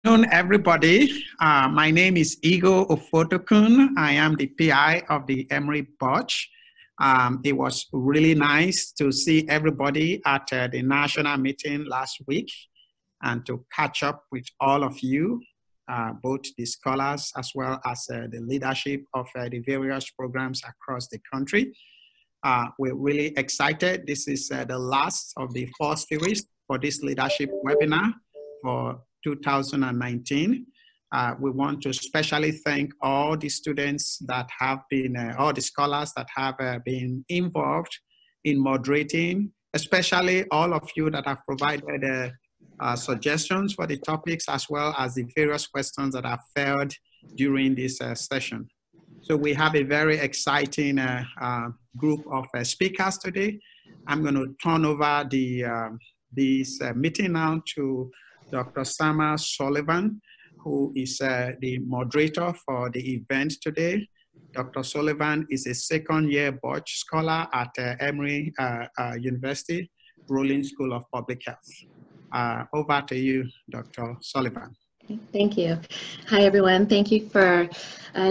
Hello, everybody. My name is Igo Ofotokun. I am the PI of the Emory Butch. It was really nice to see everybody at the national meeting last week and to catch up with all of you, both the scholars as well as the leadership of the various programs across the country. We're really excited. This is the last of the 4 series for this leadership webinar for 2019. We want to especially thank all the students that have been, all the scholars that have been involved in moderating, especially all of you that have provided suggestions for the topics as well as the various questions that have failed during this session. So we have a very exciting group of speakers today. I'm going to turn over this meeting now to Dr. Sama Sullivan, who is the moderator for the event today. Dr. Sullivan is a second-year Butch scholar at Emory University, Rollins School of Public Health. Over to you, Dr. Sullivan. Thank you. Hi, everyone. Thank you for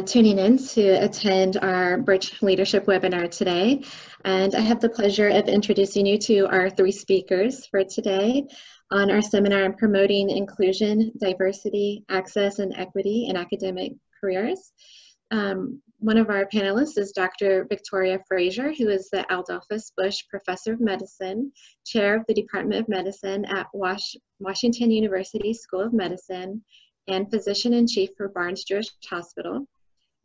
tuning in to attend our Butch Leadership webinar today. And I have the pleasure of introducing you to our 3 speakers for today on our seminar on promoting inclusion, diversity, access, and equity in academic careers. One of our panelists is Dr. Victoria Fraser, who is the Adolphus Busch Professor of Medicine, Chair of the Department of Medicine at Washington University School of Medicine, and Physician-in-Chief for Barnes-Jewish Hospital.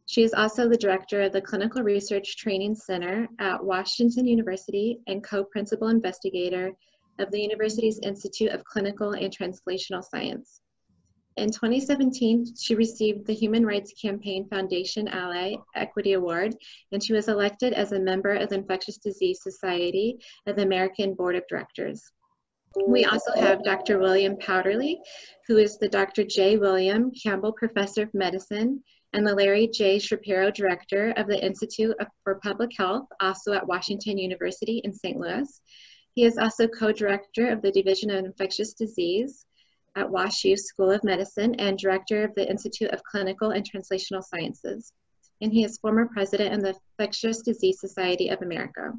She is also the Director of the Clinical Research Training Center at Washington University and co-principal investigator of the university's Institute of Clinical and Translational Science. In 2017, she received the Human Rights Campaign Foundation Ally Equity Award, and she was elected as a member of the Infectious Disease Society of the American Board of Directors. We also have Dr. William Powderly, who is the Dr. J. William Campbell Professor of Medicine and the Larry J. Shapiro Director of the Institute for Public Health, also at Washington University in St. Louis. He is also co-director of the Division of Infectious Disease at WashU School of Medicine and director of the Institute of Clinical and Translational Sciences. And he is former president of the Infectious Disease Society of America.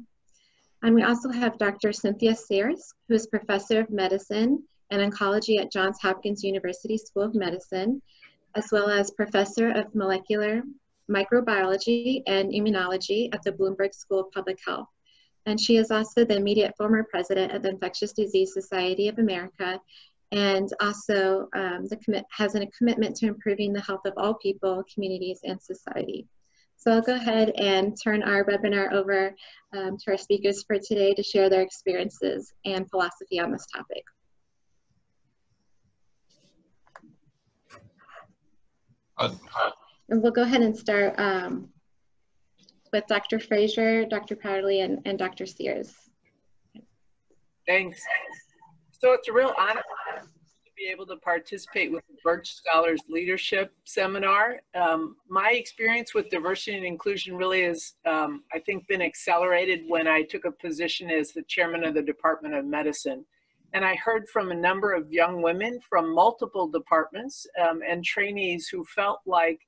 And we also have Dr. Cynthia Sears, who is professor of medicine and oncology at Johns Hopkins University School of Medicine, as well as professor of molecular microbiology and immunology at the Bloomberg School of Public Health. And she is also the immediate former president of the Infectious Disease Society of America, and also has a commitment to improving the health of all people, communities, and society. So I'll go ahead and turn our webinar over to our speakers for today to share their experiences and philosophy on this topic. And we'll go ahead and start with Dr. Fraser, Dr. Powderly, and Dr. Sears. Thanks. So it's a real honor to be able to participate with the Butch Scholars Leadership Seminar. My experience with diversity and inclusion really has, I think, been accelerated when I took a position as the chairman of the Department of Medicine. And I heard from a number of young women from multiple departments and trainees who felt like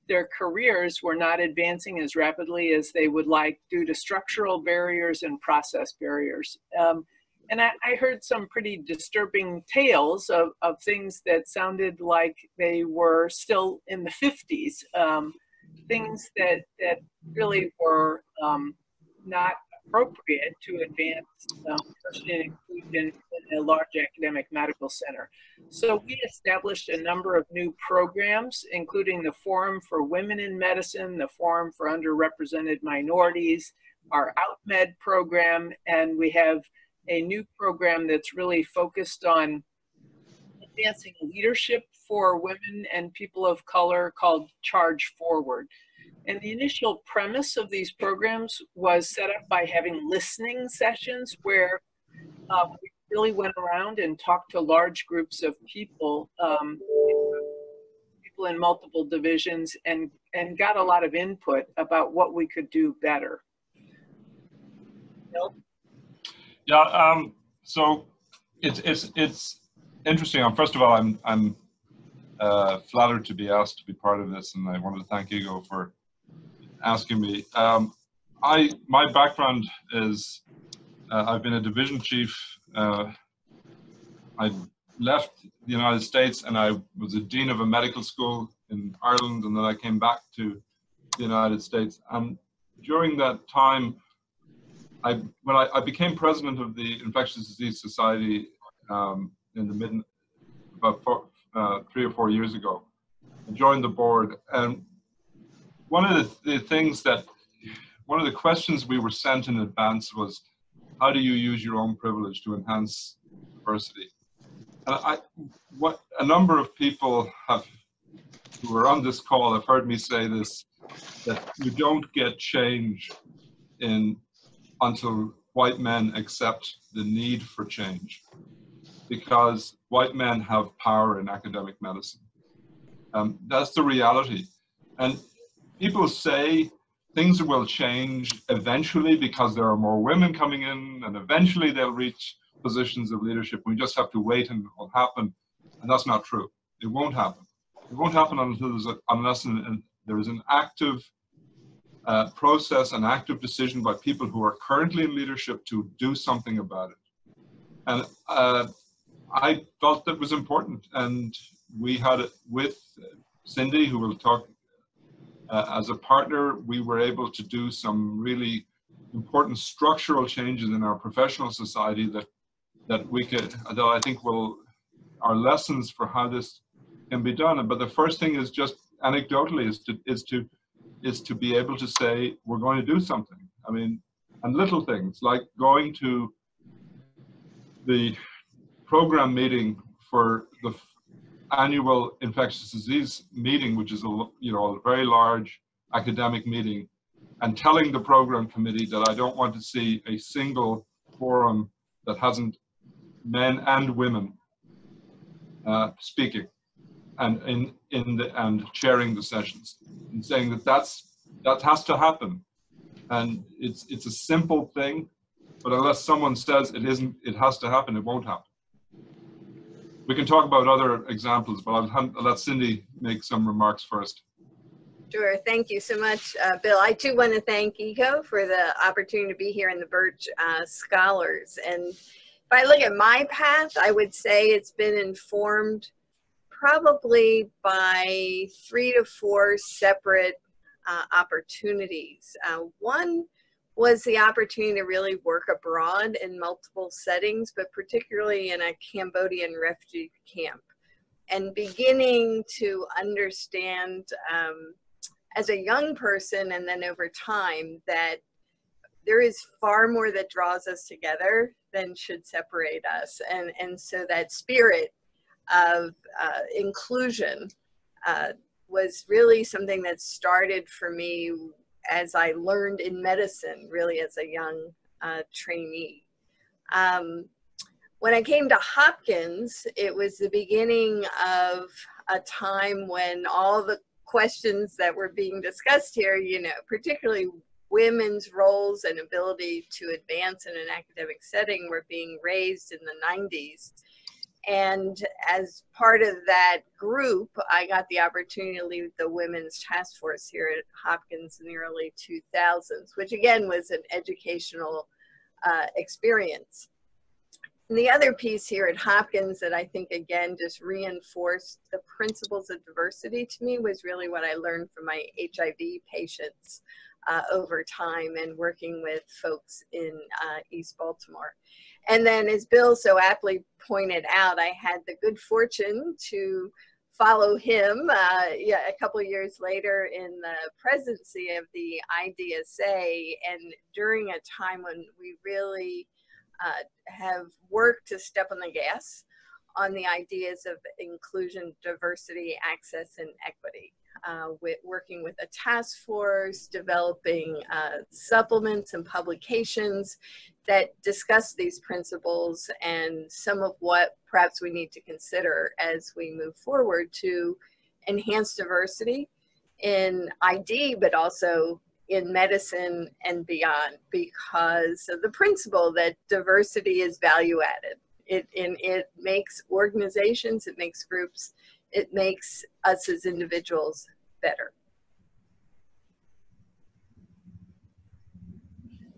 their careers were not advancing as rapidly as they would like due to structural barriers and process barriers. And I heard some pretty disturbing tales of things that sounded like they were still in the 50s, things that really were not appropriate to advance diversity and inclusion in a large academic medical center. So we established a number of new programs, including the Forum for Women in Medicine, the Forum for Underrepresented Minorities, our OutMed program, and we have a new program that's really focused on advancing leadership for women and people of color called Charge Forward. And the initial premise of these programs was set up by having listening sessions where we really went around and talked to large groups of people, people in multiple divisions, and got a lot of input about what we could do better. Bill? Yeah, so it's interesting. First of all, I'm flattered to be asked to be part of this, and I wanted to thank Igo for asking me. My background is I've been a division chief. I left the United States and I was a dean of a medical school in Ireland, and then I came back to the United States. And during that time, when I became president of the Infectious Disease Society in about 3 or 4 years ago, I joined the board. And one of the questions we were sent in advance was, how do you use your own privilege to enhance diversity? And a number of people who are on this call have heard me say this, that you don't get change until white men accept the need for change, because white men have power in academic medicine. That's the reality. And people say things will change eventually because there are more women coming in, and eventually they'll reach positions of leadership. We just have to wait and it will happen. And that's not true. It won't happen. It won't happen unless there is an active process, an active decision by people who are currently in leadership to do something about it. And I felt that was important. And we had it with Cindy, who will talk as a partner. We were able to do some really important structural changes in our professional society that I think are lessons for how this can be done. But the first thing is just anecdotally is to be able to say, we're going to do something. I mean, and little things like going to the program meeting for the annual infectious disease meeting, which is a very large academic meeting, and telling the program committee that I don't want to see a single forum that hasn't men and women speaking and chairing the sessions, and saying that has to happen. And it's a simple thing, but unless someone says it has to happen, it won't happen. We can talk about other examples, but I'll let Cindy make some remarks first. Sure, thank you so much, Bill. I too want to thank Igo for the opportunity to be here in the Birch Scholars. And if I look at my path, I would say it's been informed probably by 3 to 4 separate opportunities. One was the opportunity to really work abroad in multiple settings, but particularly in a Cambodian refugee camp, and beginning to understand as a young person and then over time that there is far more that draws us together than should separate us. And so that spirit of inclusion was really something that started for me as I learned in medicine, really as a young trainee. When I came to Hopkins, it was the beginning of a time when all the questions that were being discussed here, particularly women's roles and ability to advance in an academic setting, were being raised in the 90s. And as part of that group, I got the opportunity to lead the Women's Task Force here at Hopkins in the early 2000s, which again was an educational experience. And the other piece here at Hopkins that I think again just reinforced the principles of diversity to me was really what I learned from my HIV patients over time and working with folks in East Baltimore. And then, as Bill so aptly pointed out, I had the good fortune to follow him a couple of years later in the presidency of the IDSA, and during a time when we really have worked to step on the gas on the ideas of inclusion, diversity, access, and equity. Working with a task force, developing supplements and publications that discuss these principles and some of what perhaps we need to consider as we move forward to enhance diversity in ID, but also in medicine and beyond, because of the principle that diversity is value added. It makes organizations, it makes groups it makes us as individuals better.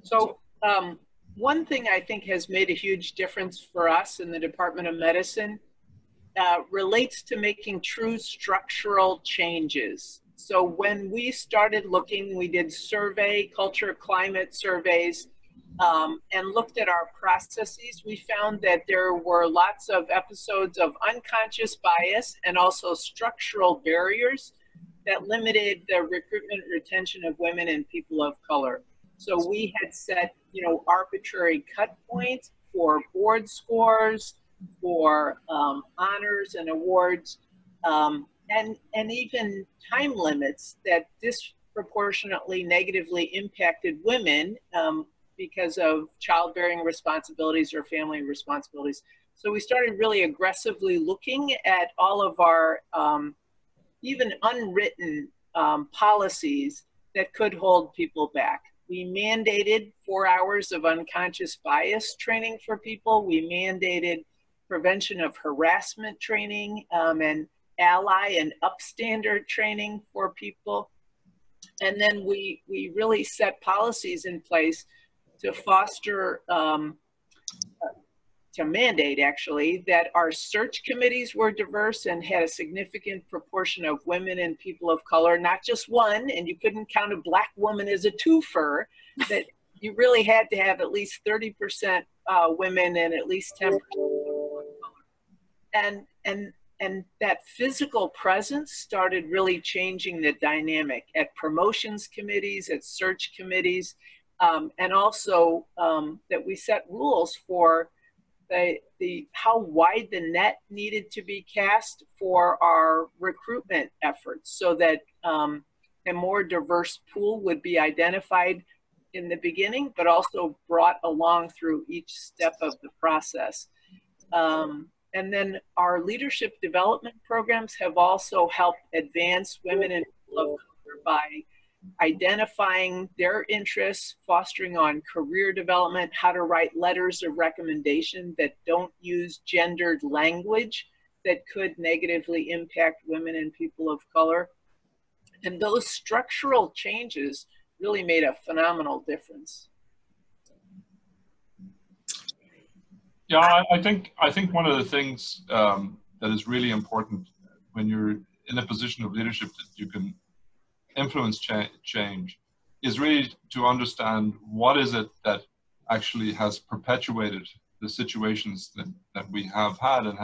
So one thing I think has made a huge difference for us in the Department of Medicine relates to making true structural changes. So when we started looking, we did survey, culture, climate surveys, and looked at our processes. We found that there were lots of episodes of unconscious bias and also structural barriers that limited the recruitment and retention of women and people of color. So we had set, arbitrary cut points for board scores, for honors and awards, and even time limits that disproportionately negatively impacted women because of childbearing responsibilities or family responsibilities. So we started really aggressively looking at all of our even unwritten policies that could hold people back. We mandated 4 hours of unconscious bias training for people. We mandated prevention of harassment training and ally and upstander training for people. And then we really set policies in place to foster, to mandate actually, that our search committees were diverse and had a significant proportion of women and people of color, not just one, and you couldn't count a Black woman as a twofer, that you really had to have at least 30% women and at least 10% people of color. And that physical presence started really changing the dynamic at promotions committees, at search committees, and also that we set rules for how wide the net needed to be cast for our recruitment efforts, so that a more diverse pool would be identified in the beginning, but also brought along through each step of the process. And then our leadership development programs have also helped advance women and people of color by identifying their interests, fostering on career development, how to write letters of recommendation that don't use gendered language that could negatively impact women and people of color. And those structural changes really made a phenomenal difference. Yeah, I think one of the things that is really important when you're in a position of leadership that you can influence change is really to understand what is it that actually has perpetuated the situations that we have had and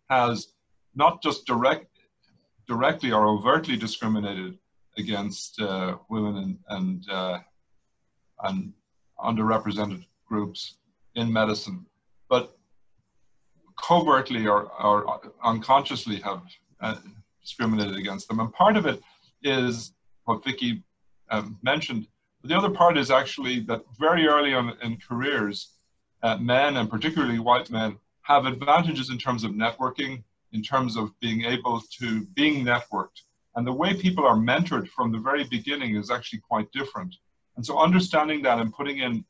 has not just directly or overtly discriminated against women and underrepresented groups in medicine, but covertly or unconsciously have discriminated against them. And part of it is what Vicki mentioned. But the other part is actually that very early on in careers, men, and particularly white men, have advantages in terms of networking, in terms of being able to being networked. And the way people are mentored from the very beginning is actually quite different. And so understanding that and putting in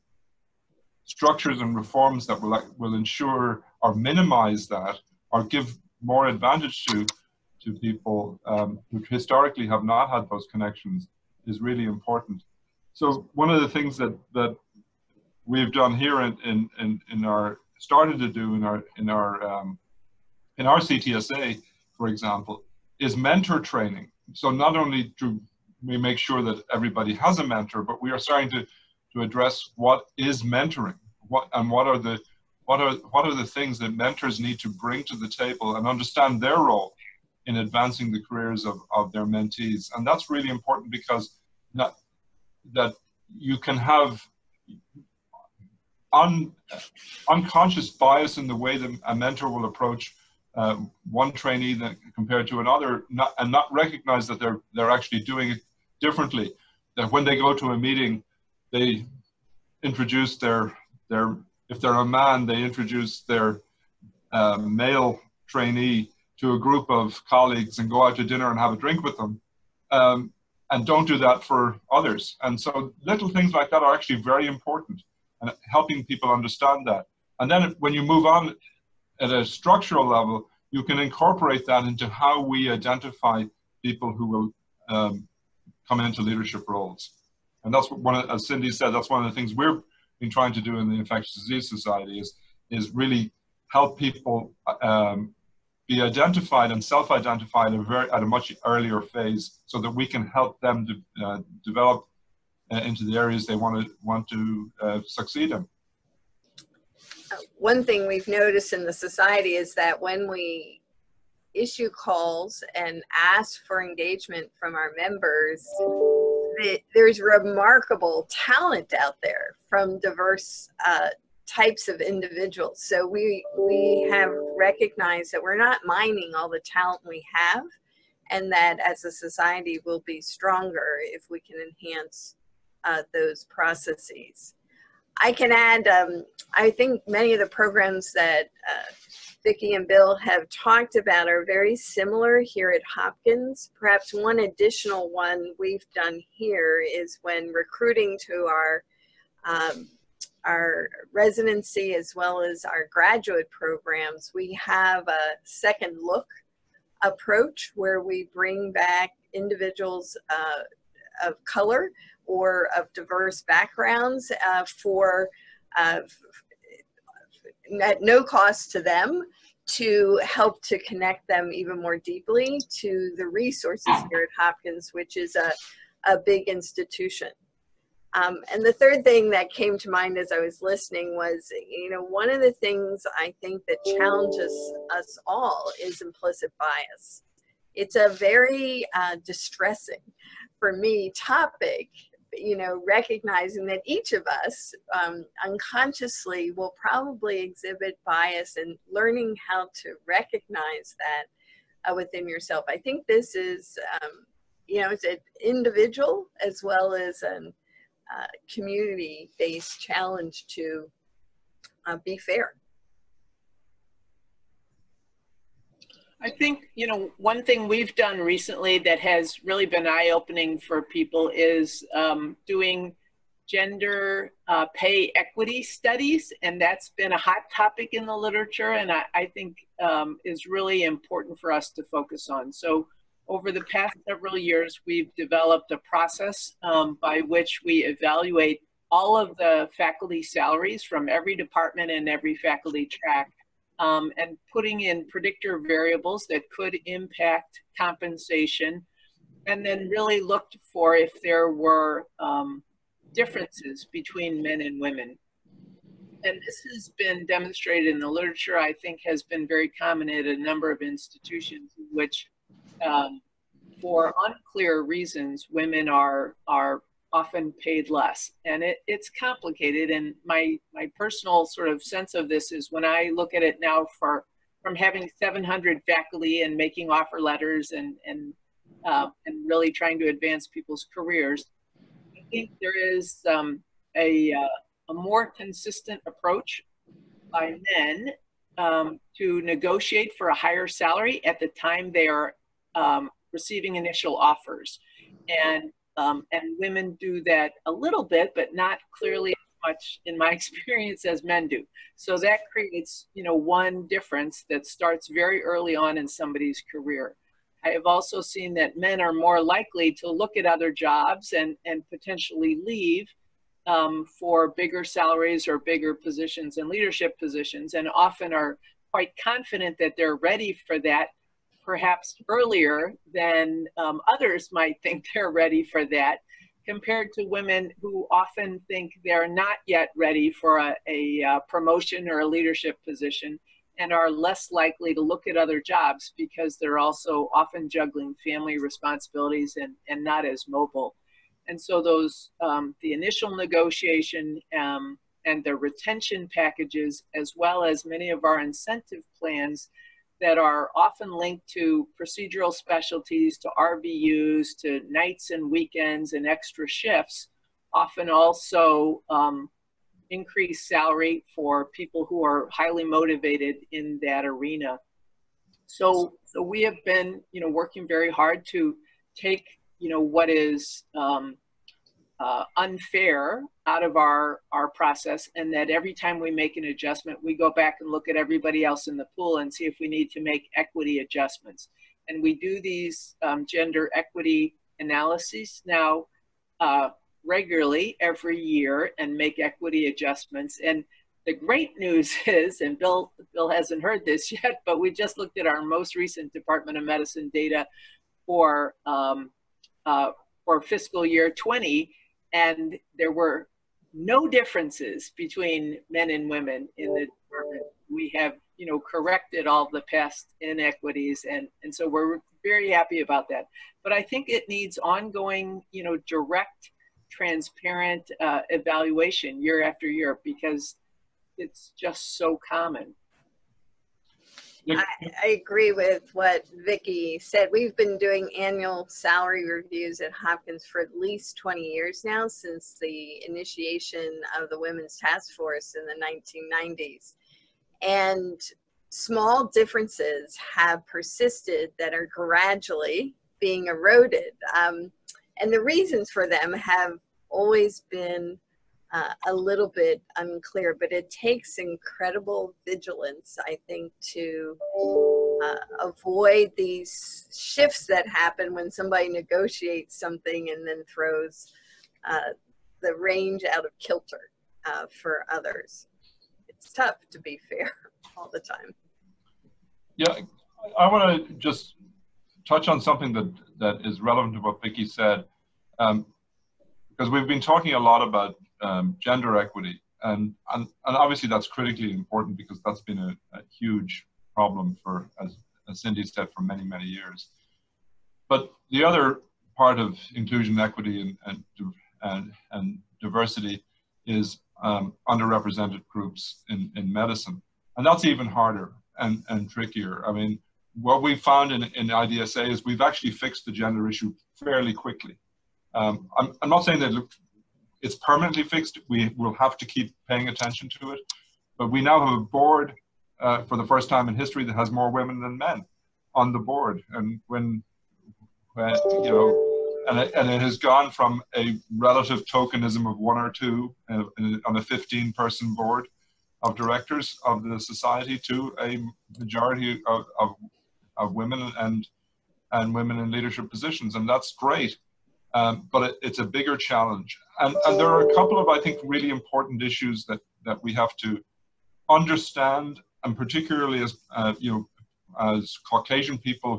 structures and reforms that will ensure or minimize that or give more advantage to people who historically have not had those connections is really important. So one of the things that we've done here in our started to do in our CTSA, for example, is mentor training. So not only do we make sure that everybody has a mentor, but we are starting to address what is mentoring, what are the things that mentors need to bring to the table and understand their role in advancing the careers of their mentees. And that's really important because that you can have unconscious bias in the way that a mentor will approach one trainee compared to another, and not recognize that they're actually doing it differently. That when they go to a meeting, they introduce their if they're a man, they introduce their male trainee to a group of colleagues and go out to dinner and have a drink with them, and don't do that for others. And so little things like that are actually very important, and helping people understand that. And then when you move on at a structural level, you can incorporate that into how we identify people who will come into leadership roles. And that's what as Cindy said, that's one of the things we've been trying to do in the Infectious Disease Society is really help people be identified and self-identified at a much earlier phase, so that we can help them to develop into the areas they want to succeed in. One thing we've noticed in the society is that when we issue calls and ask for engagement from our members, there's remarkable talent out there from diverse types of individuals. So we have recognized that we're not mining all the talent we have, and that as a society we'll be stronger if we can enhance those processes. I can add, I think many of the programs that Vicki and Bill have talked about are very similar here at Hopkins. Perhaps one additional one we've done here is when recruiting to our residency as well as our graduate programs, we have a second look approach where we bring back individuals of color or of diverse backgrounds at no cost to them, to help to connect them even more deeply to the resources here at Hopkins, which is a big institution. And the third thing that came to mind as I was listening was, one of the things I think that challenges us all is implicit bias. It's a very distressing, for me, topic, recognizing that each of us unconsciously will probably exhibit bias, and learning how to recognize that within yourself. I think this is, it's an individual as well as an community-based challenge to be fair. I think, one thing we've done recently that has really been eye-opening for people is doing gender pay equity studies, and that's been a hot topic in the literature, and I think is really important for us to focus on. So over the past several years, we've developed a process by which we evaluate all of the faculty salaries from every department and every faculty track, and putting in predictor variables that could impact compensation, and then really looked for if there were differences between men and women. And this has been demonstrated in the literature, I think has been very common at a number of institutions in which, for unclear reasons, women are often paid less. And it's complicated. And my personal sort of sense of this is when I look at it now from having 700 faculty and making offer letters and really trying to advance people's careers, I think there is a more consistent approach by men to negotiate for a higher salary at the time they are receiving initial offers. And women do that a little bit, but not clearly as much in my experience as men do. So that creates, one difference that starts very early on in somebody's career. I have also seen that men are more likely to look at other jobs and potentially leave for bigger salaries or bigger positions and leadership positions, and often are quite confident that they're ready for that, perhaps earlier than others might think they're ready for that, compared to women who often think they're not yet ready for a promotion or a leadership position, and are less likely to look at other jobs because they're also often juggling family responsibilities and not as mobile. And so those, the initial negotiation and the retention packages, as well as many of our incentive plans that are often linked to procedural specialties, to RVUs, to nights and weekends and extra shifts, often also increase salary for people who are highly motivated in that arena. So we have been, working very hard to take, what is unfair out of our process, and that every time we make an adjustment, we go back and look at everybody else in the pool and see if we need to make equity adjustments. And we do these gender equity analyses now regularly every year and make equity adjustments. And the great news is, and Bill hasn't heard this yet, but we just looked at our most recent Department of Medicine data for fiscal year 20, and there were no differences between men and women in the department. We have, corrected all the past inequities, and so we're very happy about that. But I think it needs ongoing, direct, transparent evaluation year after year, because it's just so common. I agree with what Vicki said. We've been doing annual salary reviews at Hopkins for at least 20 years now, since the initiation of the Women's Task Force in the 1990s. And small differences have persisted that are gradually being eroded. And the reasons for them have always been a little bit unclear, but it takes incredible vigilance, I think, to avoid these shifts that happen when somebody negotiates something and then throws the range out of kilter for others. It's tough to be fair all the time. Yeah, I want to just touch on something that is relevant to what Vicki said, because we've been talking a lot about gender equity, and obviously that's critically important, because that's been a huge problem for, as Cindy said, for many, many years. But the other part of inclusion, equity, and diversity is underrepresented groups in medicine, and that's even harder and trickier. I mean, what we found in IDSA is we've actually fixed the gender issue fairly quickly. I'm not saying that it's permanently fixed. We will have to keep paying attention to it. But we now have a board for the first time in history that has more women than men on the board. And when and it has gone from a relative tokenism of 1 or 2 on a 15-person board of directors of the society to a majority of women and women in leadership positions. And that's great. But it's a bigger challenge. And there are a couple of, I think, really important issues that we have to understand, and particularly as Caucasian people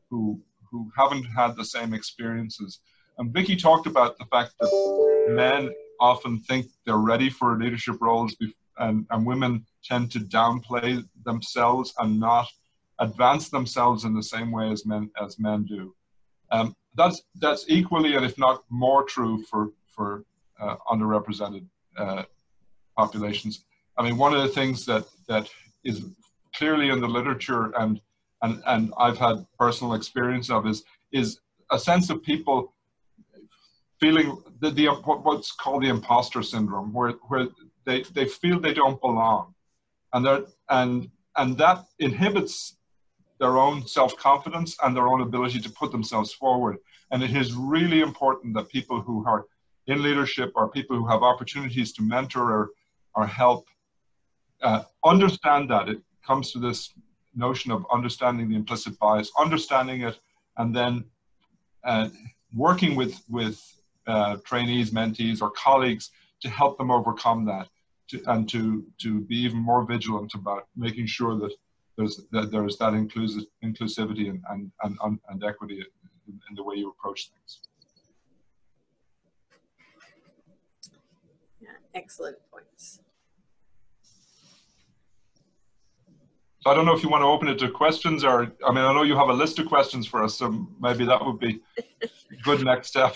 who haven't had the same experiences. And Vicki talked about the fact that men often think they're ready for leadership roles, and women tend to downplay themselves and not advance themselves in the same way as men do. That's equally, and if not more, true for underrepresented populations. I mean, one of the things that is clearly in the literature and I've had personal experience of is a sense of people feeling what's called the imposter syndrome, where they feel they don't belong, and that inhibits their own self-confidence and their own ability to put themselves forward. And it is really important that people who are in leadership, or people who have opportunities to mentor or help, understand that. It comes to this notion of understanding the implicit bias, understanding it, and then working with trainees, mentees, or colleagues to help them overcome that, and to be even more vigilant about making sure that there's that inclusivity and equity in the way you approach things. Yeah, excellent points. So I don't know if you want to open it to questions, or, I mean, I know you have a list of questions for us, so maybe that would be a good next step.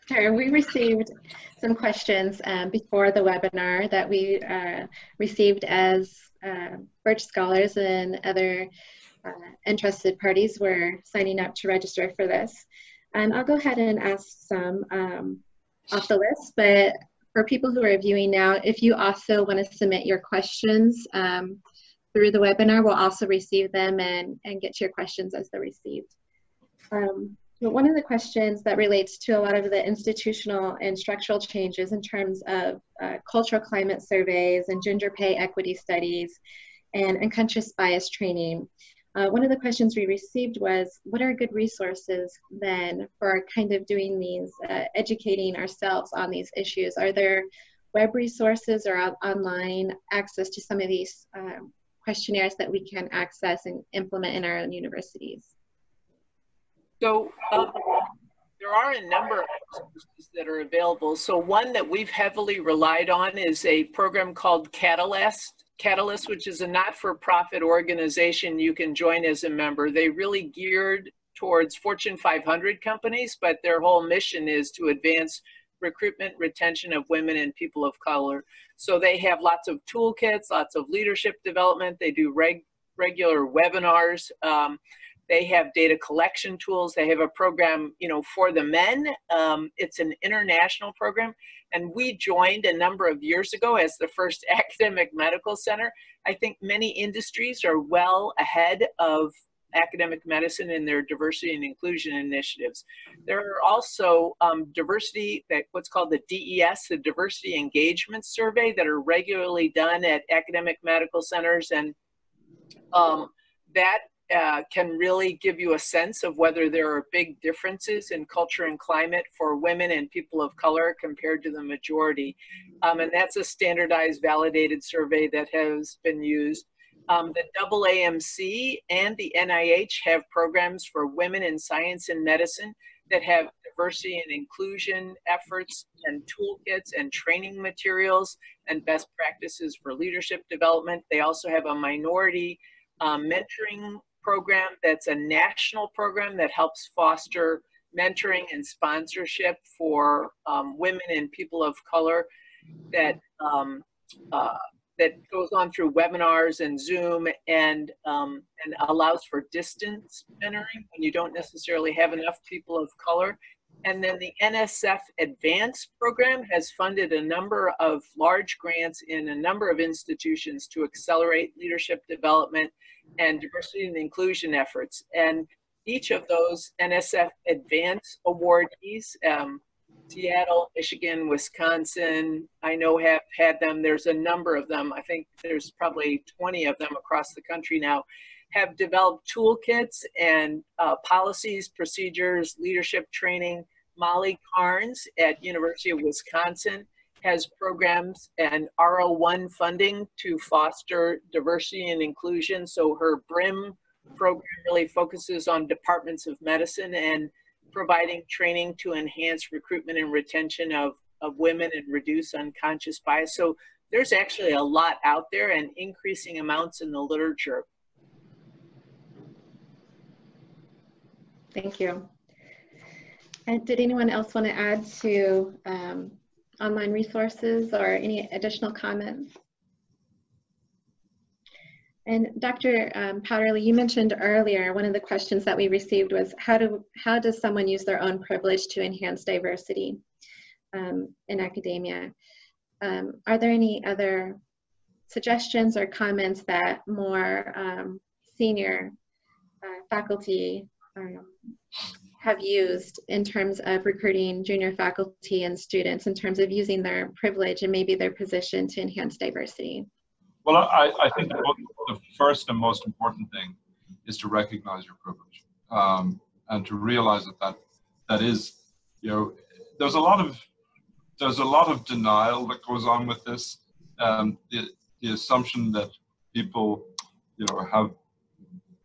Sure, we received some questions before the webinar that we received as Birch Scholars and other interested parties were signing up to register for this. And I'll go ahead and ask some off the list, but for people who are viewing now, if you also want to submit your questions through the webinar, we'll also receive them and get to your questions as they're received. One of the questions that relates to a lot of the institutional and structural changes in terms of cultural climate surveys and gender pay equity studies and unconscious bias training. One of the questions we received was, what are good resources then for kind of doing these, educating ourselves on these issues? Are there web resources or online access to some of these questionnaires that we can access and implement in our own universities? So there are a number of resources that are available. So one that we've heavily relied on is a program called Catalyst, which is a not-for-profit organization you can join as a member. They really geared towards Fortune 500 companies, but their whole mission is to advance recruitment, retention of women and people of color. So they have lots of toolkits, lots of leadership development. They do regular webinars. They have data collection tools. They have a program, you know, for the men. It's an international program, and we joined a number of years ago as the first academic medical center. I think many industries are well ahead of academic medicine in their diversity and inclusion initiatives. There are also diversity, what's called the DES, the Diversity Engagement Survey, that are regularly done at academic medical centers, and that can really give you a sense of whether there are big differences in culture and climate for women and people of color compared to the majority. And that's a standardized, validated survey that has been used. The AAMC and the NIH have programs for women in science and medicine that have diversity and inclusion efforts and toolkits and training materials and best practices for leadership development. They also have a minority mentoring program that's a national program that helps foster mentoring and sponsorship for women and people of color that that goes on through webinars and Zoom and allows for distance mentoring when you don't necessarily have enough people of color. And then the NSF Advanced program has funded a number of large grants in a number of institutions to accelerate leadership development and diversity and inclusion efforts. And each of those NSF Advanced awardees, Seattle, Michigan, Wisconsin, I know have had them. There's a number of them. I think there's probably 20 of them across the country now, have developed toolkits and policies, procedures, leadership training. Molly Carnes at University of Wisconsin has programs and R01 funding to foster diversity and inclusion. So her BRIM program really focuses on departments of medicine and providing training to enhance recruitment and retention of women and reduce unconscious bias. So there's actually a lot out there and increasing amounts in the literature. Thank you. And did anyone else want to add to online resources or any additional comments? And Dr. Powderly, you mentioned earlier, one of the questions that we received was, how does someone use their own privilege to enhance diversity in academia? Are there any other suggestions or comments that more senior faculty have used in terms of recruiting junior faculty and students in terms of using their privilege and maybe their position to enhance diversity? Well, I think the first and most important thing is to recognize your privilege and to realize that is, you know, there's a lot of denial that goes on with this. The assumption that people, you know, have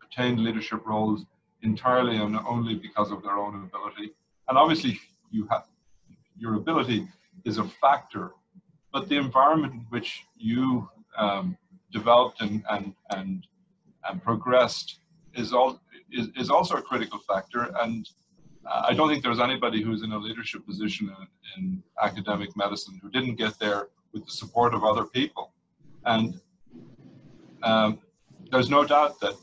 attained leadership roles entirely and only because of their own ability, and obviously your ability is a factor, but the environment in which you developed and progressed is also a critical factor. And I don't think there's anybody who's in a leadership position in academic medicine who didn't get there with the support of other people. And there's no doubt that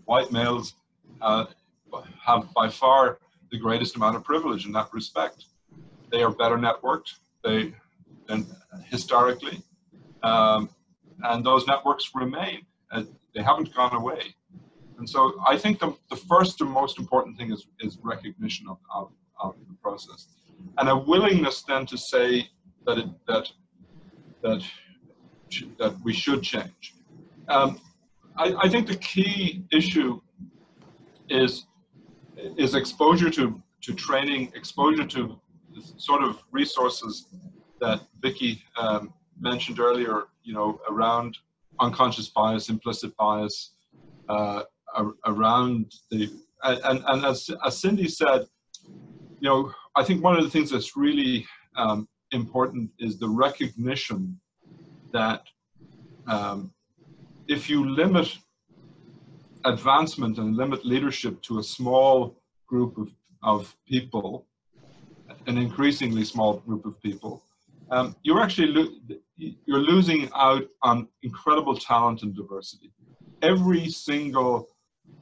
white males have by far the greatest amount of privilege in that respect. They are better networked than historically, and those networks remain. They haven't gone away. And so I think the first and most important thing is recognition of the process, and a willingness then to say that we should change. I think the key issue is exposure to training, exposure to the sort of resources that Vicky mentioned earlier, you know, around unconscious bias, implicit bias, around the, and as Cindy said, you know, I think one of the things that's really important is the recognition that if you limit advancement and limit leadership to a small group of people, an increasingly small group of people, you're actually you're losing out on incredible talent and diversity. Every single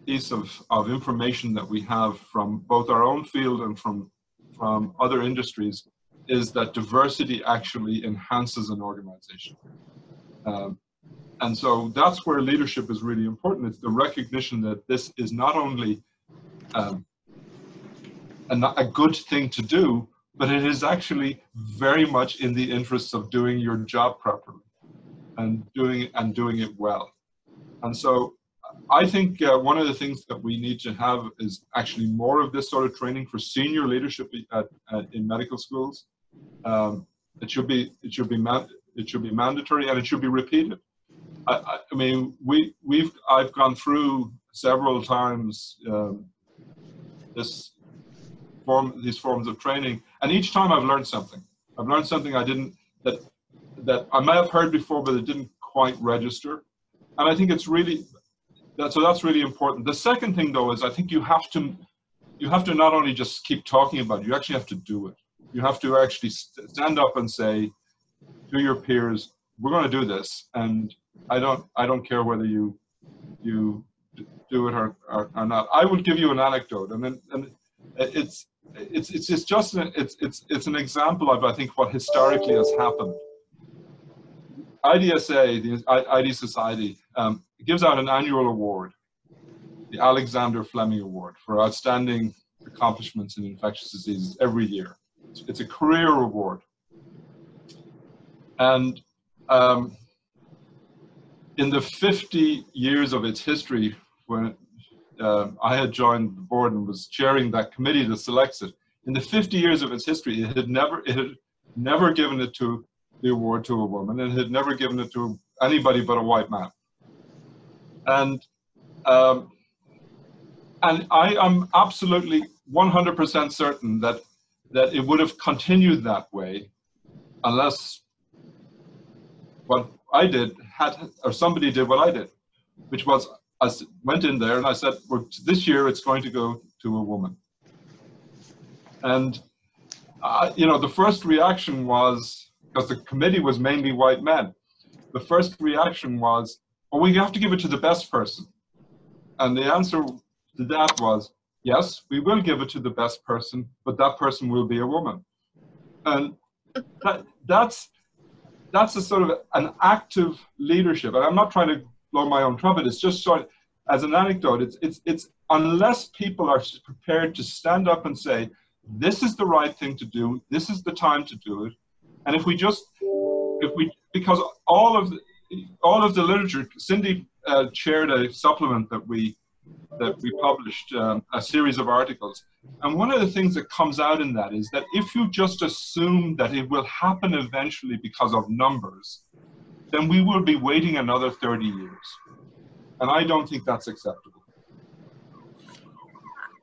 piece of information that we have from both our own field and from other industries is that diversity actually enhances an organization. And so that's where leadership is really important. It's the recognition that this is not only a good thing to do, but it is actually very much in the interests of doing your job properly and doing it well. And so I think one of the things that we need to have is actually more of this sort of training for senior leadership in medical schools. It should be mandatory, and it should be repeated. I mean, I've gone through several times these forms of training, and each time I've learned something. I've learned something that I may have heard before, but it didn't quite register. And I think it's really that's really important. The second thing, though, is I think you have to not only just keep talking about it, you actually have to do it. You have to actually stand up and say to your peers, "We're going to do this," and I don't care whether you do it or not. I will give you an anecdote, and it's an example of, I think, what historically has happened. IDSA, the ID Society, gives out an annual award, the Alexander Fleming Award, for outstanding accomplishments in infectious diseases every year. It's a career award. And in the 50 years of its history, when I had joined the board and was chairing that committee that selects it, in the 50 years of its history, it had never given the award to a woman, and it had never given it to anybody but a white man. And I am absolutely 100% certain that it would have continued that way unless what I did or somebody did what I did, which was I went in there and I said, well, this year it's going to go to a woman. And you know, the first reaction was, because the committee was mainly white men, the first reaction was, well, we have to give it to the best person. And the answer to that was, yes, we will give it to the best person, but that person will be a woman. And that's a sort of an active leadership. And I'm not trying to blow my own trumpet. It's just sort of, as an anecdote, it's unless people are prepared to stand up and say, this is the right thing to do, this is the time to do it. And because all of the literature, Cindy chaired a supplement that we published, a series of articles. And one of the things that comes out in that is that if you just assume that it will happen eventually because of numbers, then we will be waiting another 30 years. And I don't think that's acceptable.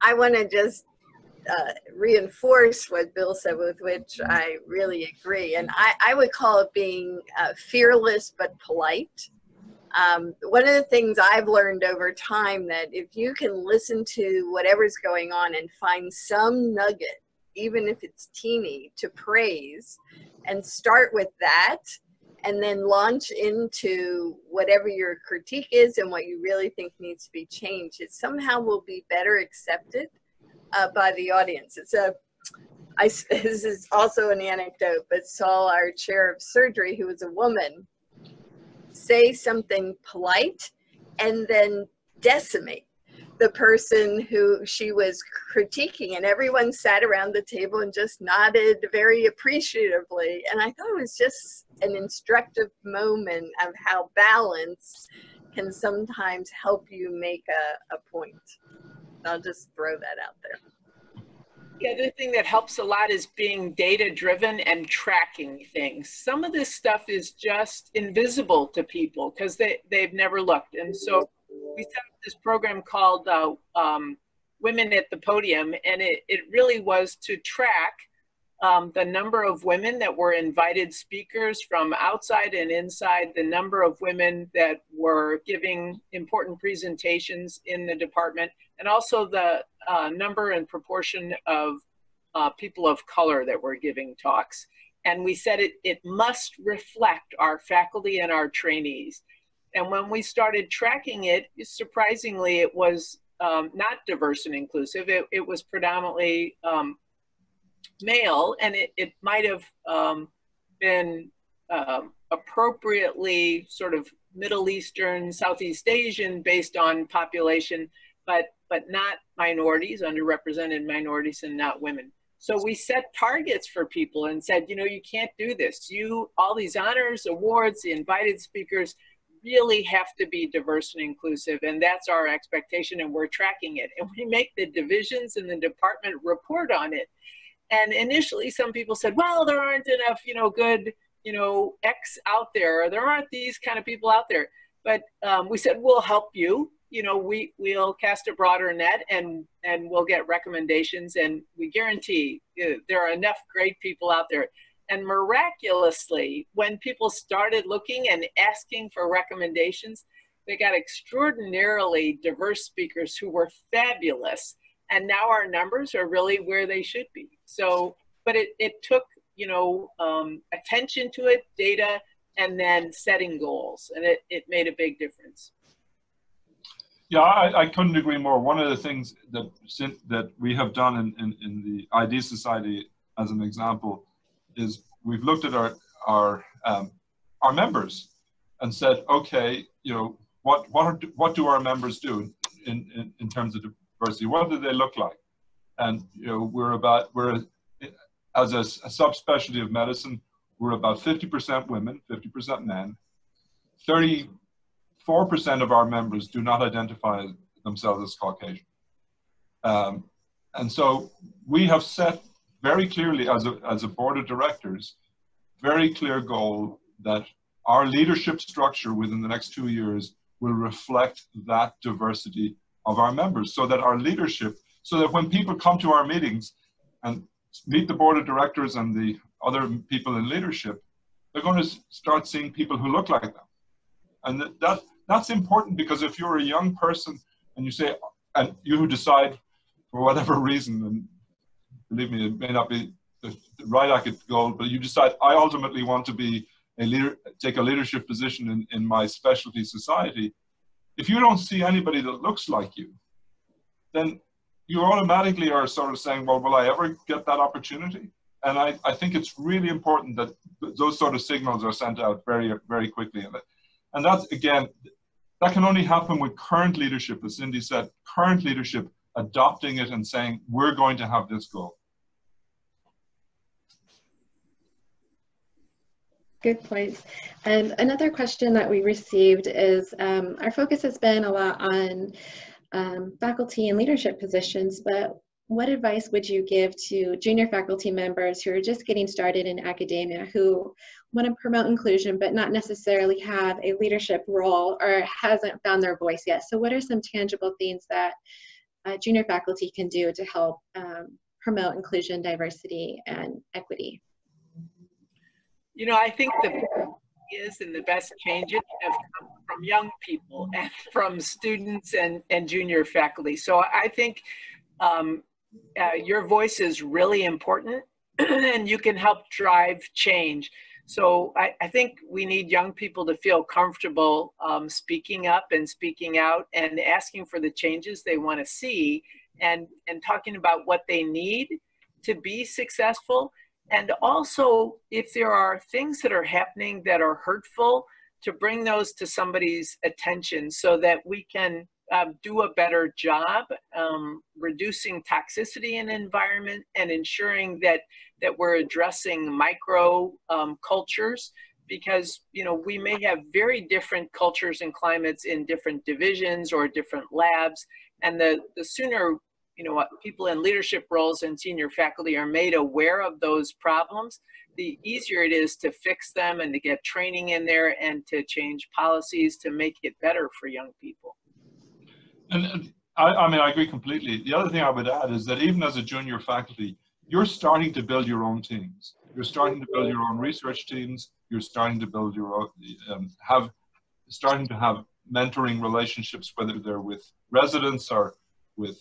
I want to just reinforce what Bill said, with which I really agree. And I would call it being fearless but polite. One of the things I've learned over time, that if you can listen to whatever's going on and find some nugget, even if it's teeny, to praise, and start with that, and then launch into whatever your critique is and what you really think needs to be changed, it somehow will be better accepted by the audience. This is also an anecdote, but saw our chair of surgery, who was a woman, say something polite and then decimate the person who she was critiquing, and everyone sat around the table and just nodded very appreciatively. And I thought it was just an instructive moment of how balance can sometimes help you make a point. I'll just throw that out there. The other thing that helps a lot is being data driven and tracking things. Some of this stuff is just invisible to people because they've never looked. And so we set up this program called Women at the Podium, and it really was to track the number of women that were invited speakers from outside and inside, the number of women that were giving important presentations in the department, and also the number and proportion of people of color that were giving talks. And we said it must reflect our faculty and our trainees. And when we started tracking it, surprisingly, it was not diverse and inclusive. It was predominantly male, and it might have been appropriately sort of Middle Eastern, Southeast Asian based on population, but not minorities, underrepresented minorities, and not women. So we set targets for people and said, you know, you can't do this. All these honors, awards, the invited speakers really have to be diverse and inclusive, and that's our expectation, and we're tracking it. And we make the divisions in the department report on it. And initially, some people said, well, there aren't enough, good, X out there, or there aren't these kind of people out there. But we said, we'll help you. We'll cast a broader net, and we'll get recommendations, and we guarantee there are enough great people out there. And miraculously, when people started looking and asking for recommendations, they got extraordinarily diverse speakers who were fabulous. And now our numbers are really where they should be. So, but it took, attention to it, data, and then setting goals. And it made a big difference. Yeah, I couldn't agree more. One of the things that we have done in the ID Society, as an example, is we've looked at our members and said, okay, what do our members do in terms of diversity? What do they look like? And we're as a subspecialty of medicine, we're about 50% women, 50% men. 34% of our members do not identify themselves as Caucasian. And so we have set very clearly as a board of directors, very clear goal that our leadership structure within the next 2 years will reflect that diversity of our members, so that our leadership, so that when people come to our meetings and meet the board of directors and the other people in leadership, they're going to start seeing people who look like them. And that's important, because if you're a young person and you say, and you decide for whatever reason, and believe me, it may not be the right goal, but you decide, I ultimately want to be a leader, take a leadership position in my specialty society. If you don't see anybody that looks like you, then you automatically are sort of saying, well, will I ever get that opportunity? And I think it's really important that those sort of signals are sent out very, very quickly. And that's, again, that can only happen with current leadership, as Cindy said, current leadership adopting it and saying, we're going to have this goal. Good points. And another question that we received is, our focus has been a lot on faculty and leadership positions, but what advice would you give to junior faculty members who are just getting started in academia, who want to promote inclusion but not necessarily have a leadership role or hasn't found their voice yet? So what are some tangible things that junior faculty can do to help promote inclusion, diversity, and equity? I think the is and the best changes have come from young people and from students and junior faculty. So I think your voice is really important and you can help drive change. So I think we need young people to feel comfortable speaking up and speaking out and asking for the changes they want to see, and talking about what they need to be successful. And also, if there are things that are happening that are hurtful, to bring those to somebody's attention so that we can do a better job reducing toxicity in the environment and ensuring that we're addressing micro cultures, because we may have very different cultures and climates in different divisions or different labs, and the sooner people in leadership roles and senior faculty are made aware of those problems, the easier it is to fix them and to get training in there and to change policies to make it better for young people. And I mean, I agree completely. The other thing I would add is that even as a junior faculty, you're starting to build your own teams. You're starting to build your own research teams. You're starting to build your own, starting to have mentoring relationships, whether they're with residents or with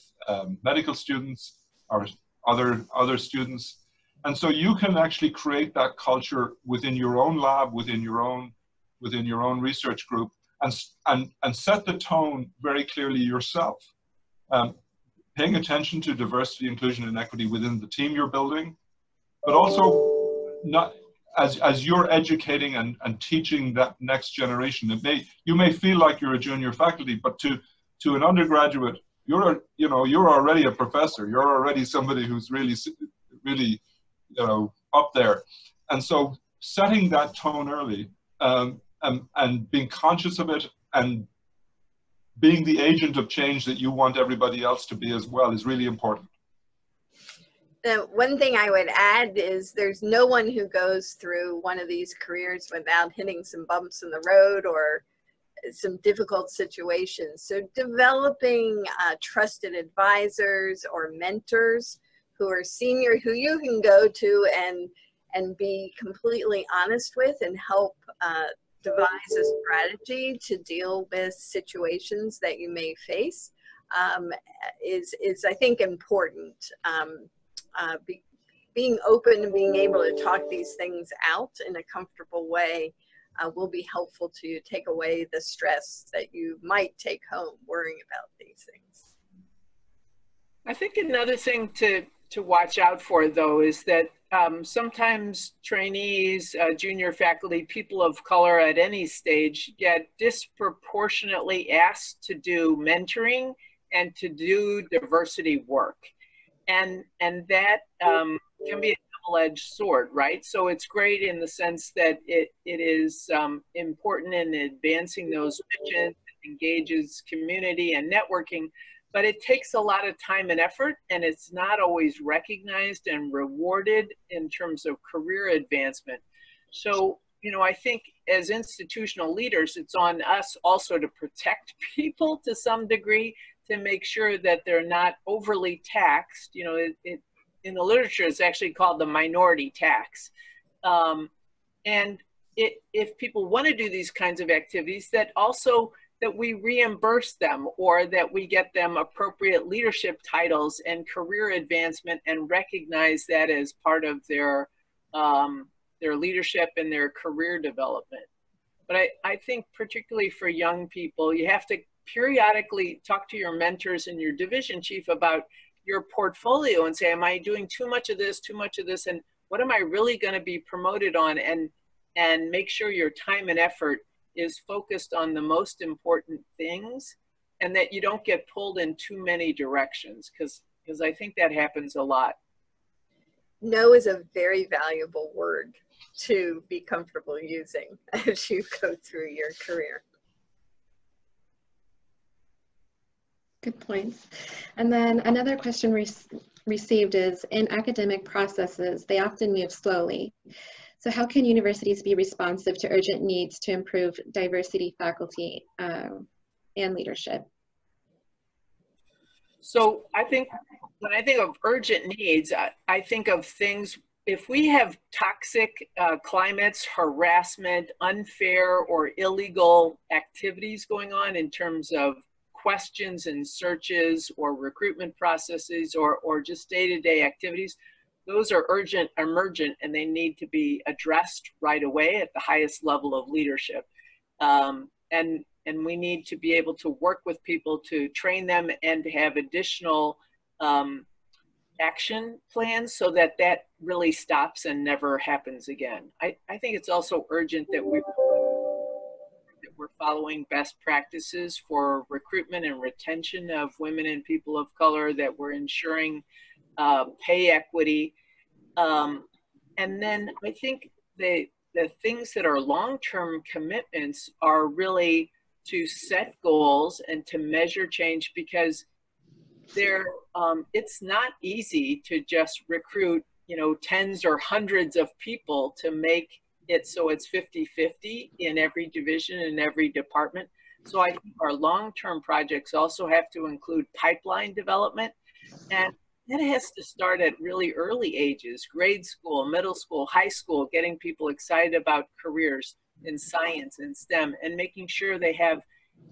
medical students or other students. And so you can actually create that culture within your own lab, within your own research group, and set the tone very clearly yourself. Paying attention to diversity, inclusion, and equity within the team you're building, but also not as you're educating and teaching that next generation. You may feel like you're a junior faculty, but to an undergraduate, you're already a professor. You're already somebody who's really up there. And so setting that tone early and being conscious of it and being the agent of change that you want everybody else to be as well is really important. One thing I would add is there's no one who goes through one of these careers without hitting some bumps in the road or some difficult situations. So developing trusted advisors or mentors who are senior, who you can go to and be completely honest with and help devise a strategy to deal with situations that you may face is I think important. Being open and being able to talk these things out in a comfortable way will be helpful to take away the stress that you might take home worrying about these things. I think another thing to watch out for, though, is that sometimes trainees, junior faculty, people of color at any stage get disproportionately asked to do mentoring and to do diversity work. And that can be a double-edged sword, right? So it's great in the sense that it is important in advancing those missions, it engages community and networking, but it takes a lot of time and effort, and it's not always recognized and rewarded in terms of career advancement. So, I think as institutional leaders, it's on us also to protect people to some degree, to make sure that they're not overly taxed. In the literature, it's actually called the minority tax. And if people want to do these kinds of activities, that we reimburse them, or that we get them appropriate leadership titles and career advancement and recognize that as part of their leadership and their career development. But I think particularly for young people, you have to periodically talk to your mentors and your division chief about your portfolio and say, am I doing too much of this, and what am I really going to be promoted on? And make sure your time and effort is focused on the most important things, and that you don't get pulled in too many directions, because I think that happens a lot. No is a very valuable word to be comfortable using as you go through your career. Good points. And then another question received is, in academic processes, they often move slowly. So how can universities be responsive to urgent needs to improve diversity, faculty, and leadership? So I think when I think of urgent needs, I think of things, if we have toxic climates, harassment, unfair or illegal activities going on in terms of questions and searches or recruitment processes or just day-to-day activities, those are urgent, emergent, and they need to be addressed right away at the highest level of leadership. And we need to be able to work with people to train them and to have additional action plans so that really stops and never happens again. I think it's also urgent that we're following best practices for recruitment and retention of women and people of color, that we're ensuring pay equity. And then I think the things that are long-term commitments are really to set goals and to measure change, because it's not easy to just recruit, tens or hundreds of people to make it so it's 50-50 in every division, in every department. So I think our long-term projects also have to include pipeline development, and that has to start at really early ages, grade school, middle school, high school, getting people excited about careers in science and STEM, and making sure they have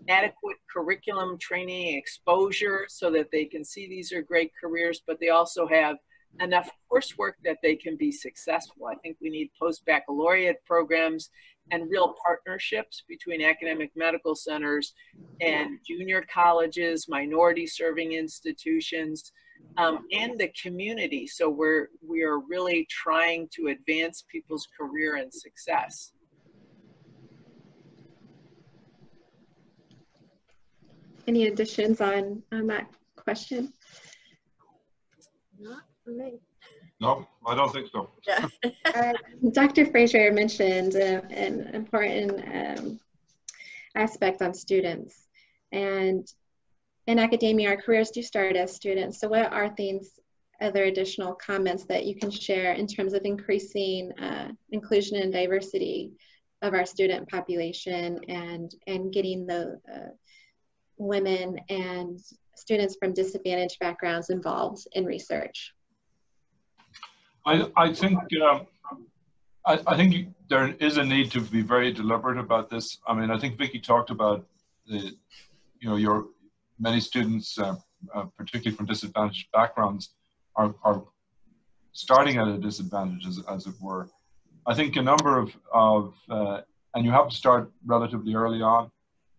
adequate curriculum, training, exposure, so that they can see these are great careers, but they also have enough coursework that they can be successful. I think we need post-baccalaureate programs and real partnerships between academic medical centers and junior colleges, minority serving institutions, and the community. So we are really trying to advance people's career and success. Any additions on that question? Not for me. No, I don't think so. Yeah. Dr. Fraser mentioned an important aspect on students. And in academia, our careers do start as students. So what are other additional comments that you can share in terms of increasing inclusion and diversity of our student population, and getting the women and students from disadvantaged backgrounds involved in research? I think there is a need to be very deliberate about this. I mean, I think Vicki talked about your many students, particularly from disadvantaged backgrounds, are starting at a disadvantage, as it were. I think a number of and you have to start relatively early on.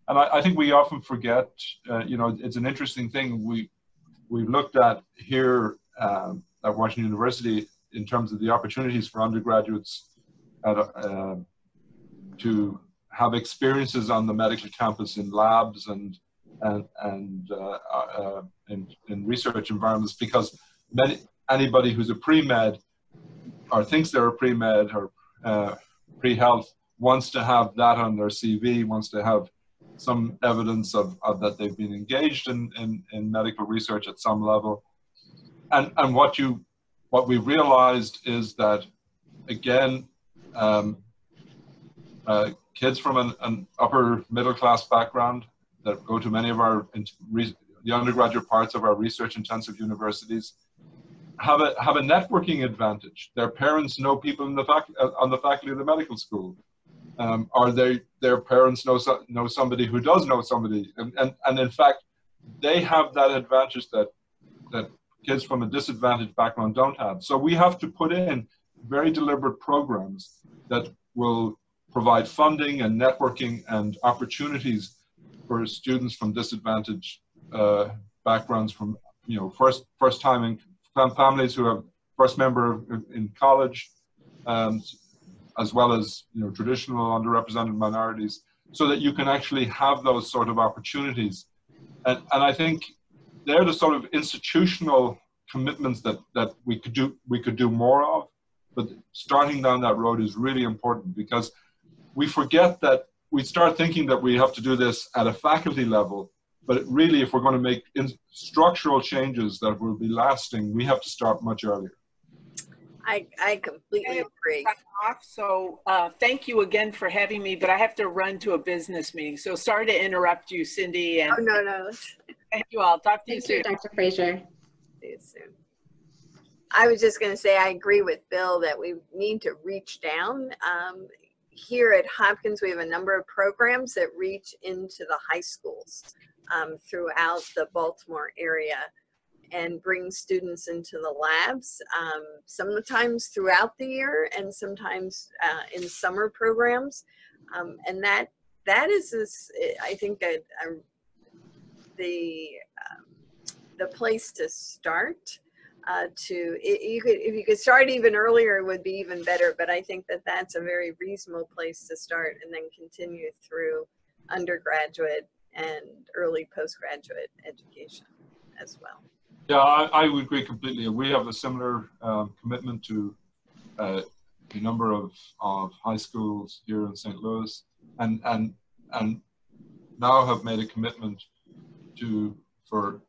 And I think we often forget, it's an interesting thing we've looked at here at Washington University in terms of the opportunities for undergraduates to have experiences on the medical campus in labs and in research environments, because anybody who's a pre-med or thinks they're a pre-med or pre-health wants to have that on their CV, wants to have some evidence of that they've been engaged in medical research at some level. And what we realized is that, again, kids from an upper middle class background that go to many of the undergraduate parts of our research intensive universities have a networking advantage. Their parents know people on the faculty of the medical school. Or their parents know somebody who does know somebody, and in fact, they have that advantage that kids from a disadvantaged background don't have. So we have to put in very deliberate programs that will provide funding and networking and opportunities for students from disadvantaged backgrounds, from first time in families who have first member in college. As well as traditional underrepresented minorities, so that you can actually have those sort of opportunities. And I think they're the sort of institutional commitments that we could do more of, but starting down that road is really important, because we forget that we start thinking that we have to do this at a faculty level, but really, if we're going to make structural changes that will be lasting, we have to start much earlier. I completely agree. So thank you again for having me, but I have to run to a business meeting. So sorry to interrupt you, Cindy. And oh, no. Thank you all. Talk to you soon. Thank you, Dr. Fraser. See you soon. I was just going to say I agree with Bill that we need to reach down. Here at Hopkins, we have a number of programs that reach into the high schools throughout the Baltimore area, and bring students into the labs, sometimes throughout the year and sometimes in summer programs. And that is, I think, the place to start. If you could start even earlier, it would be even better. But I think that that's a very reasonable place to start, and then continue through undergraduate and early postgraduate education as well. Yeah, I would agree completely. We have a similar commitment to a number of high schools here in St. Louis, and now have made a commitment for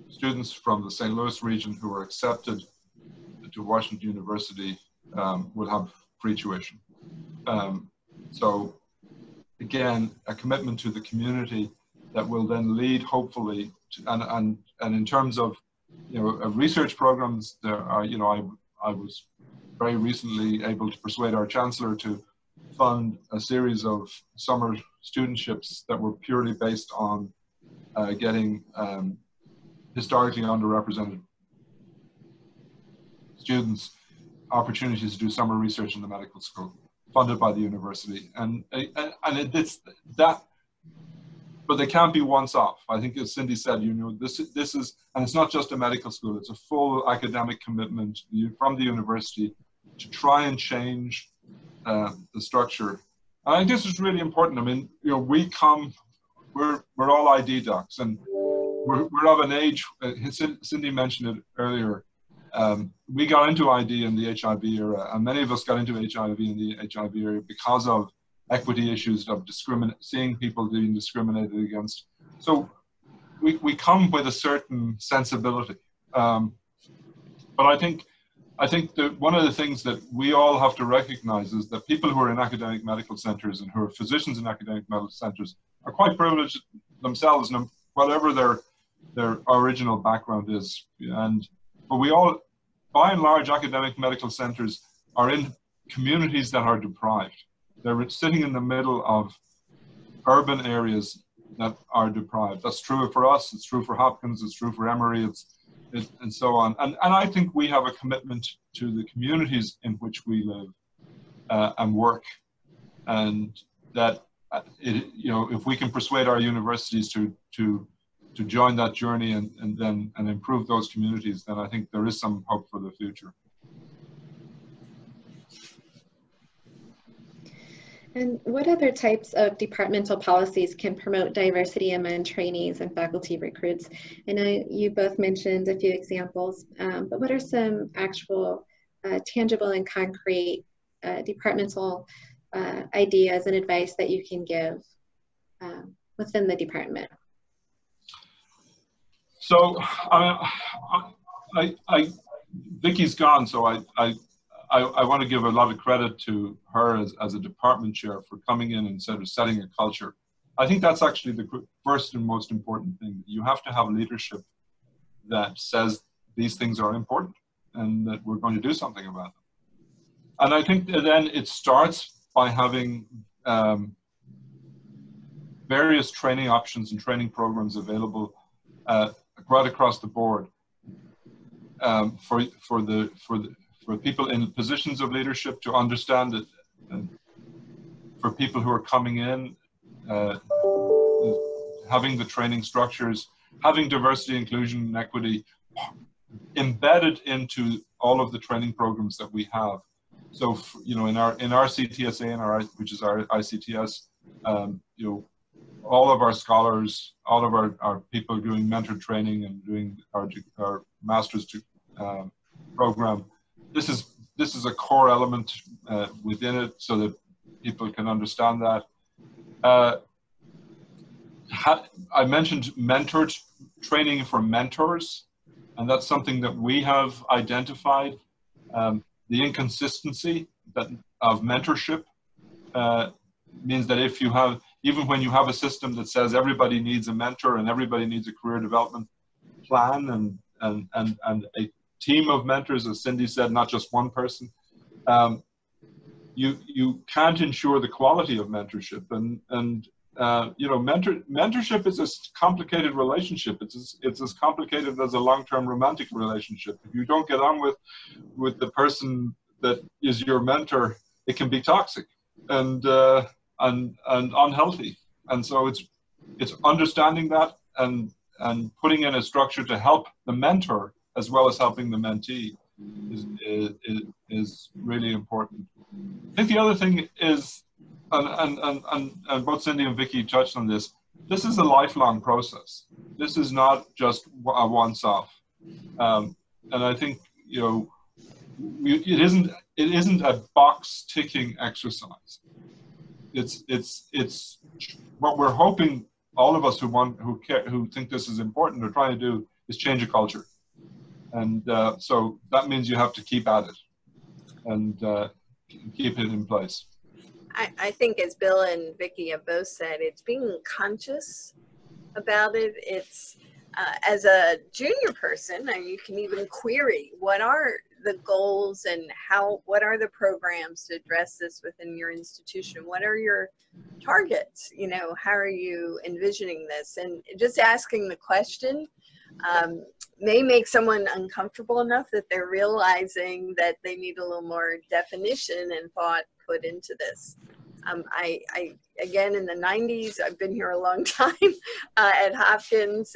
students from the St. Louis region who are accepted to Washington University will have free tuition. So again, a commitment to the community that will then lead, hopefully, to, and in terms of, you know, research programs, there are, you know, I was very recently able to persuade our chancellor to fund a series of summer studentships that were purely based on getting historically underrepresented students opportunities to do summer research in the medical school, funded by the university, and it's that. But they can't be once off. I think, as Cindy said, you know, this is, and it's not just a medical school, it's a full academic commitment from the university to try and change the structure. And I think this is really important. I mean, you know, we're all ID docs, and we're of an age, Cindy mentioned it earlier, we got into ID in the HIV era, and many of us got into HIV in the HIV era because of equity issues of seeing people being discriminated against. So we come with a certain sensibility. But I think that one of the things that we all have to recognize is that people who are in academic medical centers and who are physicians in academic medical centers are quite privileged themselves, whatever their original background is. But we all, by and large, academic medical centers are in communities that are deprived. They're sitting in the middle of urban areas that are deprived. That's true for us, it's true for Hopkins, it's true for Emory, and so on. And I think we have a commitment to the communities in which we live and work, and that you know, if we can persuade our universities to join that journey and improve those communities, then I think there is some hope for the future. And what other types of departmental policies can promote diversity among trainees and faculty recruits? I know you both mentioned a few examples, but what are some actual tangible and concrete departmental ideas and advice that you can give within the department? So Vicky's gone, so I want to give a lot of credit to her as a department chair for coming in and sort of setting a culture. I think that's actually the first and most important thing. You have to have leadership that says these things are important and that we're going to do something about them. And I think that then it starts by having various training options and training programs available right across the board for people in positions of leadership to understand it, for people who are coming in, having the training structures, having diversity, inclusion, and equity embedded into all of the training programs that we have. So, you know, in our CTSA, which is our ICTS, you know, all of our scholars, all of our people doing mentor training and doing our master's program, this is a core element within it, so that people can understand that. I mentioned training for mentors, and that's something that we have identified. The inconsistency of mentorship means that if you have, even when you have a system that says everybody needs a mentor and everybody needs a career development plan and a team of mentors, as Cindy said, not just one person, you can't ensure the quality of mentorship. And you know, mentorship is a complicated relationship. It's as complicated as a long-term romantic relationship. If you don't get on with the person that is your mentor, it can be toxic and unhealthy. And so it's understanding that and putting in a structure to help the mentor as well as helping the mentee is really important. I think the other thing is and both Cindy and Vicky touched on this. This is a lifelong process. This is not just a once-off. And I think, you know, it isn't a box-ticking exercise. It's what we're hoping all of us who think this is important are trying to do is change a culture. And so that means you have to keep at it and keep it in place. I think, as Bill and Vicky have both said, it's being conscious about it. It's as a junior person, and you can even query what are the goals and what are the programs to address this within your institution? What are your targets? You know, how are you envisioning this? And just asking the question may make someone uncomfortable enough that they're realizing that they need a little more definition and thought put into this. Again, in the 90s, I've been here a long time at Hopkins,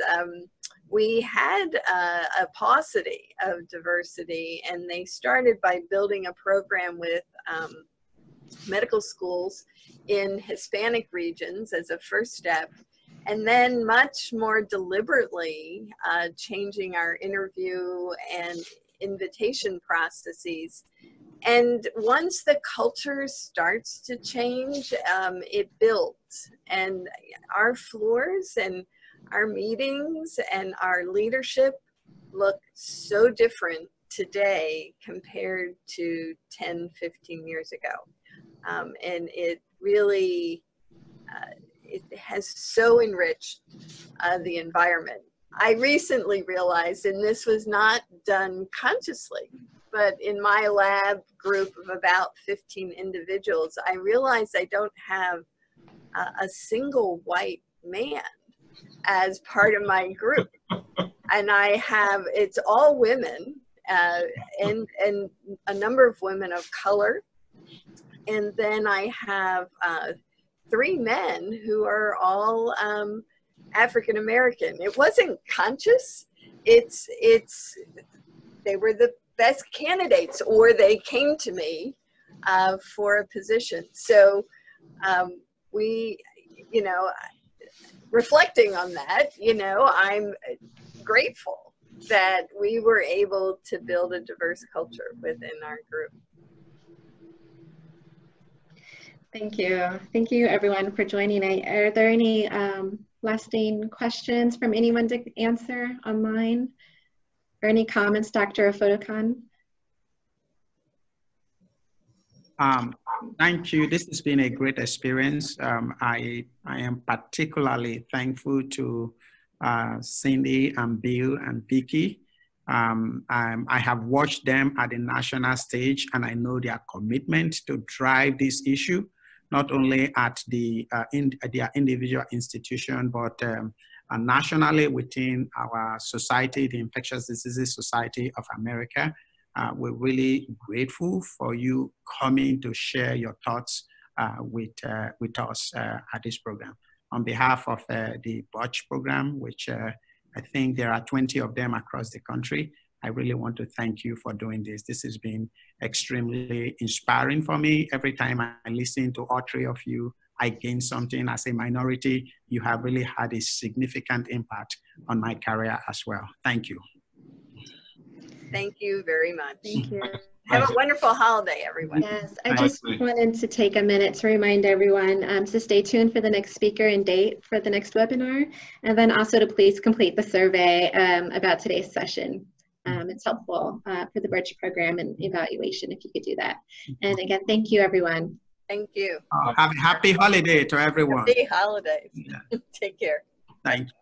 we had a paucity of diversity, and they started by building a program with medical schools in Hispanic regions as a first step, and then much more deliberately changing our interview and invitation processes. And once the culture starts to change, it builds. And our floors and our meetings and our leadership look so different today compared to 10, 15 years ago. And it really, it has so enriched the environment. I recently realized, and this was not done consciously, but in my lab group of about 15 individuals, I realized I don't have a single white man as part of my group. And it's all women and a number of women of color. And then I have 3 men who are all African American. It wasn't conscious. They were the best candidates, or they came to me for a position. So we, you know, reflecting on that, you know, I'm grateful that we were able to build a diverse culture within our group. Thank you. Thank you, everyone, for joining. Are there any lasting questions from anyone to answer online? Or any comments, Dr. Ofoto-Khan? Thank you. This has been a great experience. I am particularly thankful to Cindy and Bill and Vicky. I have watched them at the national stage, and I know their commitment to drive this issue, not only at their individual institution, but nationally within our society, the Infectious Diseases Society of America. We're really grateful for you coming to share your thoughts with us at this program. On behalf of the Butch program, which I think there are 20 of them across the country, I really want to thank you for doing this. This has been extremely inspiring for me. Every time I listen to all 3 of you, I gain something. As a minority, you have really had a significant impact on my career as well. Thank you. Thank you very much. Thank you. Have a wonderful holiday, everyone. Yes, I just wanted to take a minute to remind everyone to stay tuned for the next speaker and date for the next webinar, and then also to please complete the survey about today's session. It's helpful for the Birch program and evaluation if you could do that. And again, thank you, everyone. Thank you. Have a happy holiday to everyone. Happy holidays. Yeah. Take care. Thank you.